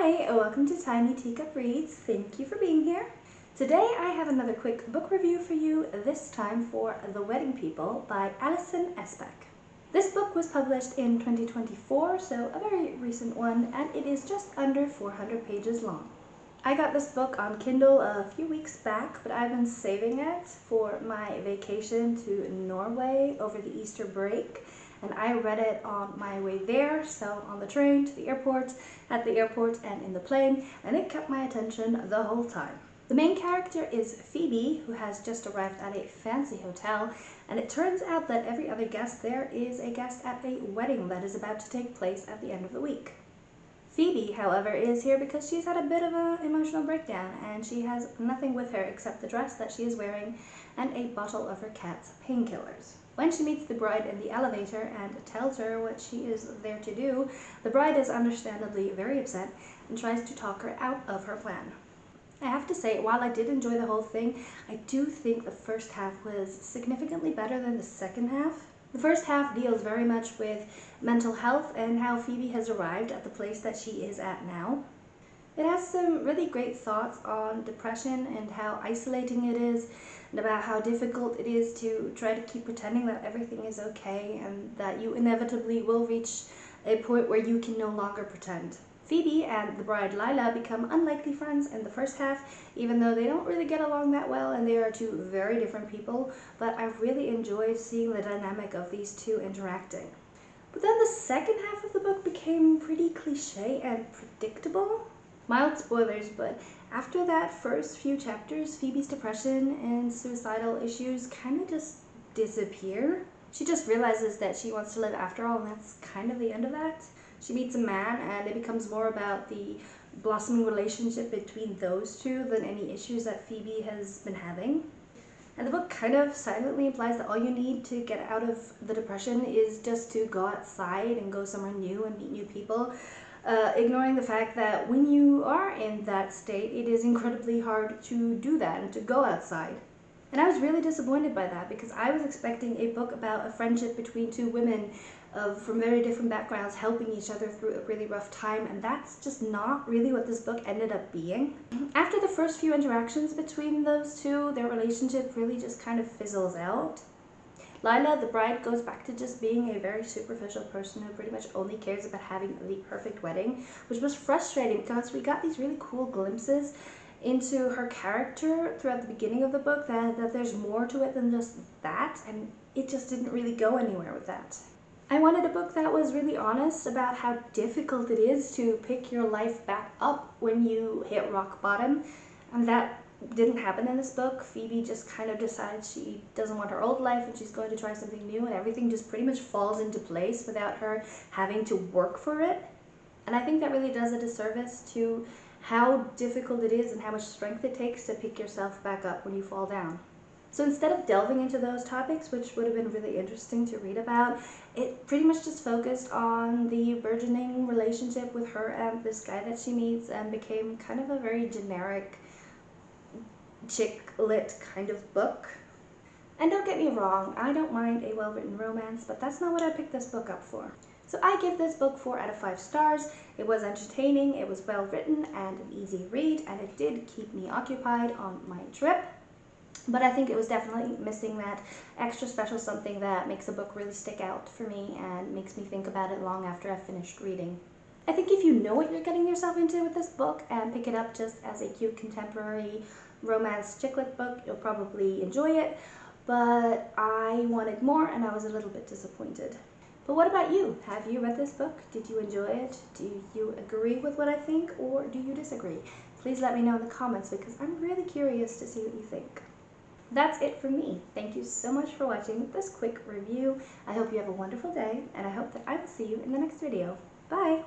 Hi, welcome to Tiny Teacup Reads. Thank you for being here. Today I have another quick book review for you, this time for The Wedding People by Alison Espach. This book was published in 2024, so a very recent one, and it is just under 400 pages long. I got this book on Kindle a few weeks back, but I've been saving it for my vacation to Norway over the Easter break. And I read it on my way there, so on the train to the airport, at the airport, and in the plane, and it kept my attention the whole time. The main character is Phoebe, who has just arrived at a fancy hotel, and it turns out that every other guest there is a guest at a wedding that is about to take place at the end of the week. Phoebe, however, is here because she's had a bit of an emotional breakdown, and she has nothing with her except the dress that she is wearing and a bottle of her cat's painkillers. When she meets the bride in the elevator and tells her what she is there to do, the bride is understandably very upset and tries to talk her out of her plan. I have to say, while I did enjoy the whole thing, I do think the first half was significantly better than the second half. The first half deals very much with mental health and how Phoebe has arrived at the place that she is at now. It has some really great thoughts on depression and how isolating it is, and about how difficult it is to try to keep pretending that everything is okay and that you inevitably will reach a point where you can no longer pretend. Phoebe and the bride Lila become unlikely friends in the first half, even though they don't really get along that well and they are two very different people, but I really enjoyed seeing the dynamic of these two interacting. But then the second half of the book became pretty cliche and predictable. Mild spoilers, but after that first few chapters, Phoebe's depression and suicidal issues kind of just disappear. She just realizes that she wants to live after all, and that's kind of the end of that. She meets a man, and it becomes more about the blossoming relationship between those two than any issues that Phoebe has been having. And the book kind of silently implies that all you need to get out of the depression is just to go outside and go somewhere new and meet new people. Ignoring the fact that when you are in that state, it is incredibly hard to do that and to go outside. And I was really disappointed by that because I was expecting a book about a friendship between two women from very different backgrounds helping each other through a really rough time, and that's just not really what this book ended up being. After the first few interactions between those two, their relationship really just kind of fizzles out. Lila, the bride, goes back to just being a very superficial person who pretty much only cares about having the perfect wedding, which was frustrating because we got these really cool glimpses into her character throughout the beginning of the book, that there's more to it than just that, and it just didn't really go anywhere with that. I wanted a book that was really honest about how difficult it is to pick your life back up when you hit rock bottom, and that didn't happen in this book. Phoebe just kind of decides she doesn't want her old life and she's going to try something new, and everything just pretty much falls into place without her having to work for it. And I think that really does a disservice to how difficult it is and how much strength it takes to pick yourself back up when you fall down. So instead of delving into those topics, which would have been really interesting to read about, it pretty much just focused on the burgeoning relationship with her and this guy that she meets, and became kind of a very generic chick lit kind of book. And don't get me wrong, I don't mind a well-written romance, but that's not what I picked this book up for. So I give this book 4 out of 5 stars. It was entertaining, it was well written and an easy read, and it did keep me occupied on my trip. But I think it was definitely missing that extra special something that makes a book really stick out for me and makes me think about it long after I've finished reading. I think if you know what you're getting yourself into with this book and pick it up just as a cute contemporary romance chick lit book, you'll probably enjoy it, but I wanted more and I was a little bit disappointed. But what about you? Have you read this book? Did you enjoy it? Do you agree with what I think, or do you disagree? Please let me know in the comments because I'm really curious to see what you think. That's it from me. Thank you so much for watching this quick review. I hope you have a wonderful day, and I hope that I will see you in the next video. Bye!